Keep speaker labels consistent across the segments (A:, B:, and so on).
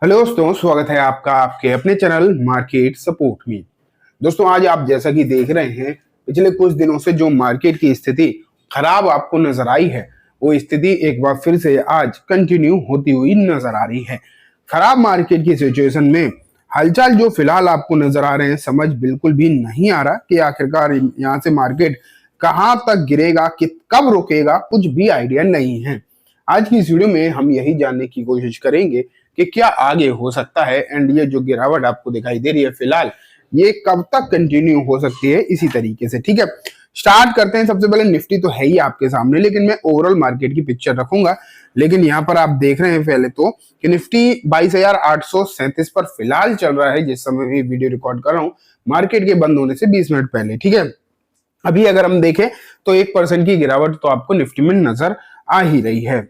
A: Hello दोस्तों, स्वागत है आपका आपके अपने चैनल मार्केट सपोर्ट में। दोस्तों, आज आप जैसा कि देख रहे हैं, पिछले कुछ दिनों से जो मार्केट की स्थिति खराब आपको नजर आई है, वो स्थिति एक बार फिर से आज कंटिन्यू होती हुई नजर आ रही है। खराब मार्केट की सिचुएशन में हालचाल जो फिलहाल आपको नजर आ रहे हैं, समझ बिल्कुल भी नहीं आ रहा कि आखिरकार यहाँ से मार्केट कहाँ तक गिरेगा, कि कब रुकेगा, कुछ भी आइडिया नहीं है। आज की इस वीडियो में हम यही जानने की कोशिश करेंगे कि क्या आगे हो सकता है एंड ये जो गिरावट आपको दिखाई दे रही है फिलहाल, ये कब तक कंटिन्यू हो सकती है इसी तरीके से। ठीक है, स्टार्ट करते हैं। सबसे पहले निफ्टी तो है ही आपके सामने, लेकिन मैं ओवरऑल मार्केट की पिक्चर रखूंगा। लेकिन यहाँ पर आप देख रहे हैं पहले तो कि निफ्टी 22,837 पर फिलहाल चल रहा है जिस समय मैं वीडियो रिकॉर्ड कर रहा हूँ, मार्केट के बंद होने से 20 मिनट पहले। ठीक है, अभी अगर हम देखें तो 1% की गिरावट तो आपको निफ्टी में नजर आ ही रही है।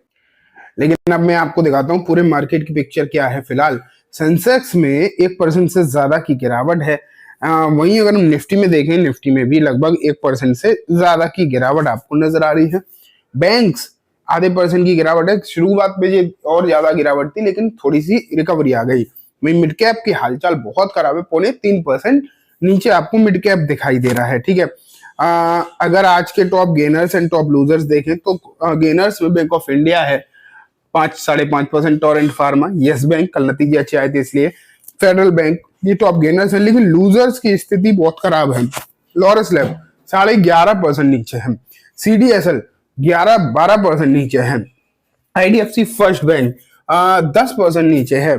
A: लेकिन अब मैं आपको दिखाता हूँ पूरे मार्केट की पिक्चर क्या है। फिलहाल सेंसेक्स में 1% से ज्यादा की गिरावट है। वहीं अगर हम निफ्टी में देखें, निफ्टी में भी लगभग 1% से ज्यादा की गिरावट आपको नजर आ रही है। बैंक्स आधे परसेंट की गिरावट है। शुरुआत में ये और ज्यादा गिरावट थी, लेकिन थोड़ी सी रिकवरी आ गई। वहीं मिड कैप की हालचाल बहुत खराब है, 0.3% नीचे आपको मिड कैप दिखाई दे रहा है। ठीक है, अगर आज के top gainers and top losers देखें तो गेनर्स में बैंक ऑफ इंडिया है 5-5.5%, टोरेंट फार्मा, यस बैंक, कल नतीजे अच्छे आए थे इसलिए, फेडरल बैंक, ये टॉप गेनर्स है। लेकिन लूजर्स की स्थिति बहुत खराब है। लॉरस लैब 11.5% नीचे है, सीडीएसएल 11-12% नीचे है, आईडीएफसी फर्स्ट बैंक 10% नीचे है,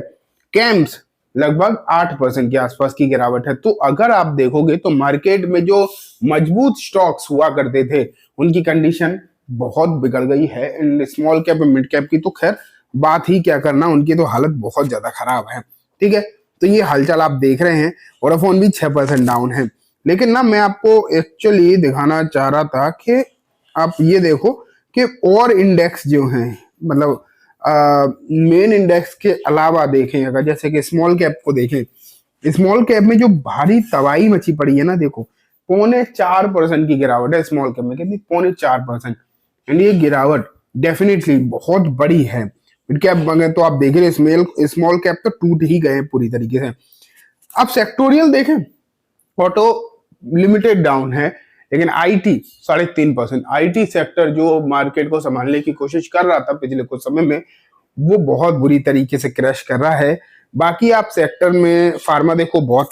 A: कैम्स लगभग 8% के आसपास की गिरावट है। तो अगर आप देखोगे तो मार्केट में जो मजबूत स्टॉक्स हुआ करते थे उनकी कंडीशन बहुत बिगड़ गई है। एंड स्मॉल कैप और मिड कैप की तो खैर बात ही क्या करना, उनकी तो हालत बहुत ज्यादा खराब है। ठीक है, तो ये हालचाल आप देख रहे हैं। वोडाफोन भी 6% डाउन है। लेकिन ना मैं आपको एक्चुअली दिखाना चाह रहा था कि आप ये देखो कि और इंडेक्स जो हैं, मतलब मेन इंडेक्स के अलावा देखें, अगर जैसे कि स्मॉल कैप को देखें, स्मॉल कैप में जो भारी तबाही मची पड़ी है ना, देखो 0.4% की गिरावट है स्मॉल कैप में। कितनी? 0.4%। एंड ये गिरावट डेफिनेटली बहुत बड़ी है। मिड कैप अगर तो आप देखें, स्मॉल कैप तो टूट ही गए पूरी तरीके से। अब सेक्टोरियल देखें, ऑटो लिमिटेड डाउन है, लेकिन आईटी 3.5%। आईटी सेक्टर जो मार्केट को संभालने की कोशिश कर रहा था पिछले कुछ समय में, वो बहुत बुरी तरीके से क्रैश कर रहा है। बाकी आप सेक्टर में फार्मा देखो, बहुत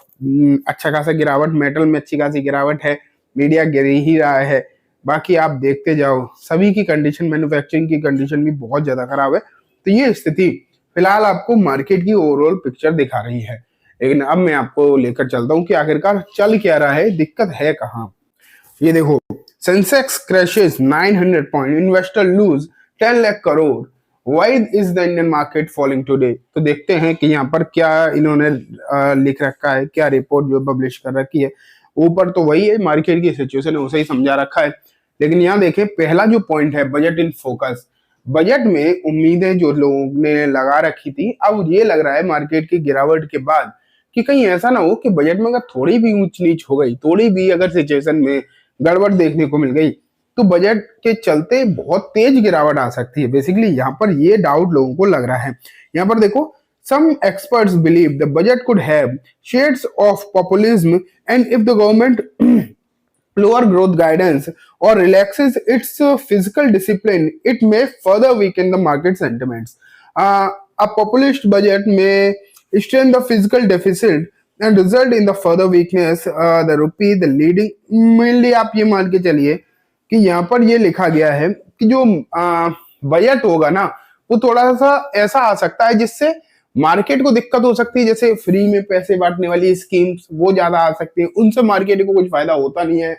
A: अच्छा खासा गिरावट, मेटल में अच्छी खासी गिरावट है, मीडिया गिर ही रहा है। बाकी आप देखते जाओ, सभी की कंडीशन, मैन्युफैक्चरिंग की कंडीशन भी बहुत ज्यादा खराब है। तो ये स्थिति फिलहाल आपको मार्केट की ओवरऑल पिक्चर दिखा रही है। लेकिन अब मैं आपको लेकर चलता हूँ कि आखिरकार चल क्या रहा है, दिक्कत है कहाँ। ये देखो, Sensex crashes 900 point, investor lose 10 lakh crore, why is the Indian market falling today. तो देखते हैं कि यहाँ पर क्या इन्होंने लिख रखा है, क्या रिपोर्ट जो पब्लिश कर रखी है। ऊपर तो वही है, मार्केट की सिचुएशन है, उसे ही समझा रखा है। लेकिन यहाँ देखें, पहला जो पॉइंट है बजट इन फोकस। बजट में उम्मीदें जो लोगों ने लगा रखी थी, अब ये लग रहा है मार्केट की गिरावट के बाद कि कहीं ऐसा ना हो कि बजट में अगर थोड़ी भी ऊंच नीच हो गई, थोड़ी भी अगर सिचुएशन में गड़बड़ देखने को मिल गई, तो बजट के चलते बहुत तेज गिरावट आ सकती है। बेसिकली यहाँ पर ये डाउट लोगों को लग रहा है। यहाँ पर देखो, some experts believe the budget could have shades of populism, and if the government lower growth guidance or relaxes its fiscal discipline, it may further weaken the market sentiments. A populist budget may strain the fiscal deficit and result in the further weakness the rupee, the leading। mainly आप ये मान के चलिए कि यहाँ पर ये लिखा गया है कि जो बजट होगा ना, वो थोड़ा सा ऐसा आ सकता है जिससे मार्केट को दिक्कत हो सकती है। जैसे फ्री में पैसे बांटने वाली स्कीम्स, वो ज्यादा आ सकती है, उनसे मार्केट को कुछ फायदा होता नहीं है।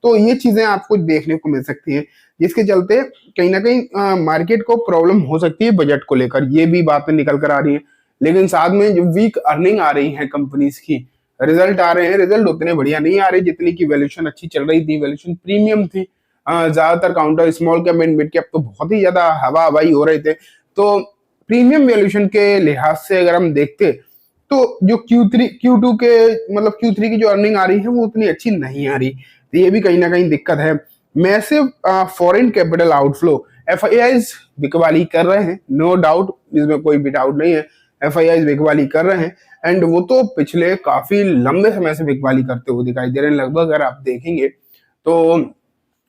A: तो ये चीजें आपको देखने को मिल सकती हैं, जिसके चलते कहीं ना कहीं मार्केट को प्रॉब्लम हो सकती है बजट को लेकर। ये भी बातें निकल कर आ रही हैं। लेकिन साथ में जो वीक अर्निंग आ रही है कंपनीज की, रिजल्ट आ रहे हैं, रिजल्ट उतने बढ़िया नहीं आ रहे जितनी की वैल्यूएशन अच्छी चल रही थी, वैल्यूएशन प्रीमियम थी। ज्यादातर counter small cap and mid cap तो बहुत ही ज्यादा हवा हवाई हो रहे थे। तो प्रीमियम वैल्यूएशन के लिहाज से अगर हम देखते तो जो Q2 के, मतलब Q3 की जो अर्निंग आ रही है वो उतनी अच्छी नहीं आ रही। तो ये भी कहीं ना कहीं दिक्कत है। Massive foreign capital outflow, FIIs बिकवाली कर रहे हैं, नो डाउट, इसमें कोई भी डाउट नहीं है। FIIs बिकवाली कर रहे हैं, एंड वो तो पिछले काफी लंबे समय से बिकवाली करते हुए दिखाई दे रहे हैं। लगभग अगर आप देखेंगे तो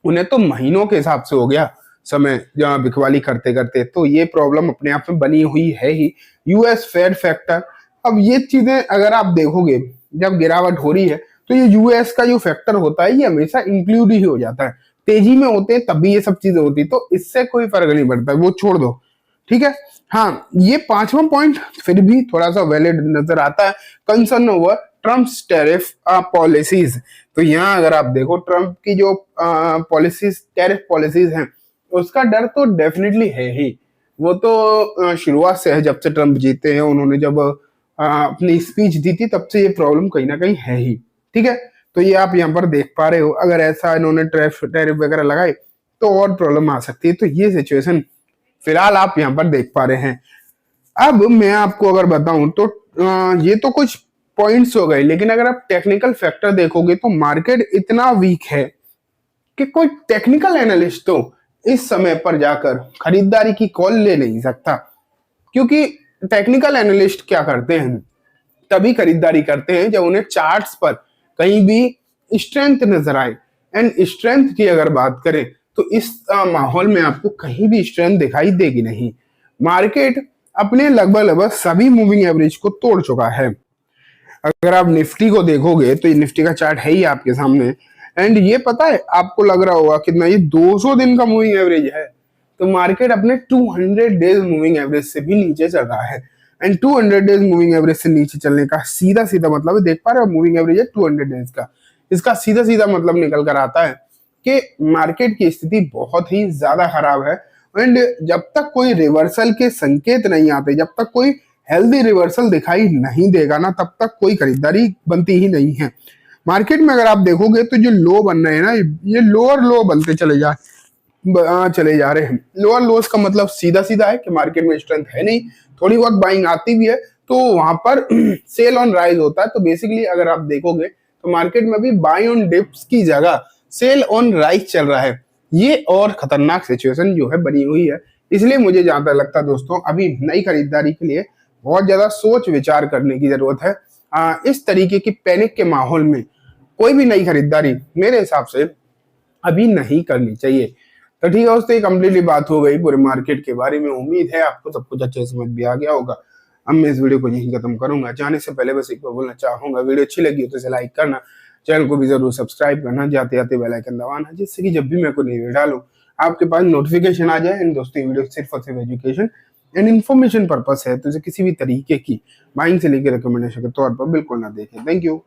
A: उन्हें तो महीनों के हिसाब से हो गया समय जहाँ बिकवाली करते करते, तो ये प्रॉब्लम अपने आप में बनी हुई है ही। US फेड फैक्टर, अब ये चीजें अगर आप देखोगे जब गिरावट हो रही है तो ये US का जो फैक्टर होता है ये हमेशा इंक्लूड ही हो जाता है। तेजी में होते हैं तभी ये सब चीजें होती, तो इससे कोई फर्क नहीं पड़ता, वो छोड़ दो, ठीक है। हाँ, ये पांचवा पॉइंट फिर भी थोड़ा सा वैलिड नजर आता है, concern over Trump's tariff policies. तो यहाँ अगर आप देखो ट्रम्प की जो पॉलिसीज, टैरिफ पॉलिसीज हैं, उसका डर तो डेफिनेटली है ही। वो तो शुरुआत से है, जब से ट्रम्प जीते हैं, उन्होंने जब अपनी स्पीच दी थी तब से ये प्रॉब्लम कहीं ना कहीं है ही, ठीक है। तो ये आप यहाँ पर देख पा रहे हो, अगर ऐसा इन्होंने टैरिफ वगैरह लगाए तो और प्रॉब्लम आ सकती है। तो ये सिचुएशन फिलहाल आप यहाँ पर देख पा रहे हैं। अब मैं आपको अगर बताऊं तो ये तो कुछ पॉइंट्स हो गए, लेकिन अगर आप टेक्निकल फैक्टर देखोगे तो मार्केट इतना वीक है कि कोई टेक्निकल एनालिस्ट तो इस समय पर जाकर खरीदारी की कॉल ले नहीं सकता, क्योंकि टेक्निकल एनालिस्ट क्या करते हैं, तभी खरीदारी करते हैं जब उन्हें चार्ट्स पर कहीं भी स्ट्रेंथ नजर आए। एंड स्ट्रेंथ की अगर बात करें तो इस माहौल में आपको कहीं भी स्ट्रेंथ दिखाई देगी नहीं। मार्केट अपने लगभग सभी मूविंग एवरेज को तोड़ चुका है। अगर आप निफ्टी को देखोगे तो ये निफ्टी का चार्ट है ही आपके सामने, एंड ये पता है आपको लग रहा होगा कितना, ये 200 दिन का मूविंग एवरेज है। तो मार्केट अपने 200 डेज मूविंग एवरेज से भी नीचे चल रहा है, एंड 200 डेज मूविंग एवरेज से नीचे चलने का सीधा सीधा मतलब है, देख पा रहे हो मूविंग एवरेज है 200 डेज का, इसका सीधा सीधा मतलब निकल कर आता है कि मार्केट की स्थिति बहुत ही ज्यादा खराब है। एंड जब तक कोई रिवर्सल के संकेत नहीं आते, जब तक कोई हेल्दी रिवर्सल दिखाई नहीं देगा ना, तब तक कोई खरीदारी बनती ही नहीं है। मार्केट में अगर आप देखोगे तो जो लो बन रहे हैं ना, ये लोअर लो बनते चले जा रहे हैं। लोअर लोस का मतलब सीधा सीधा है कि मार्केट में स्ट्रेंथ है नहीं, थोड़ी बहुत बाइंग आती भी है तो वहां पर सेल ऑन राइज होता है। तो बेसिकली अगर आप देखोगे तो मार्केट में भी बाई ऑन डिप्स की जगह सेल ऑन राइज चल रहा है। ये और खतरनाक सिचुएशन जो है बनी हुई है, इसलिए मुझे जहां तक लगता है दोस्तों, अभी नई खरीदारी के लिए बहुत ज्यादा सोच विचार करने की जरूरत है। इस तरीके की पैनिक के माहौल में कोई भी नई खरीदारी मेरे हिसाब से अभी नहीं करनी चाहिए। तो ठीक है दोस्तों, ये कम्प्लीटली बात हो गई पूरे मार्केट के बारे में। उम्मीद है आपको सब कुछ अच्छे समझ भी आ गया होगा। अब मैं इस वीडियो को यहीं खत्म करूंगा। जाने से पहले बस एक बार बोलना चाहूंगा, वीडियो अच्छी लगी हो तो इसे लाइक करना, चैनल को भी जरूर सब्सक्राइब करना, जाते जाते बेल आइकन दबाना, जिससे कि जब भी मैं कोई नई वीडियो डालूं आपके पास नोटिफिकेशन आ जाए। एंड दोस्तों, वीडियो सिर्फ और सिर्फ एजुकेशन एंड इन्फॉर्मेशन पर्पस है, तो इसे किसी भी तरीके की बाइंग से लेकर रिकमेंडेशन के तौर पर बिल्कुल ना देखें। Thank you.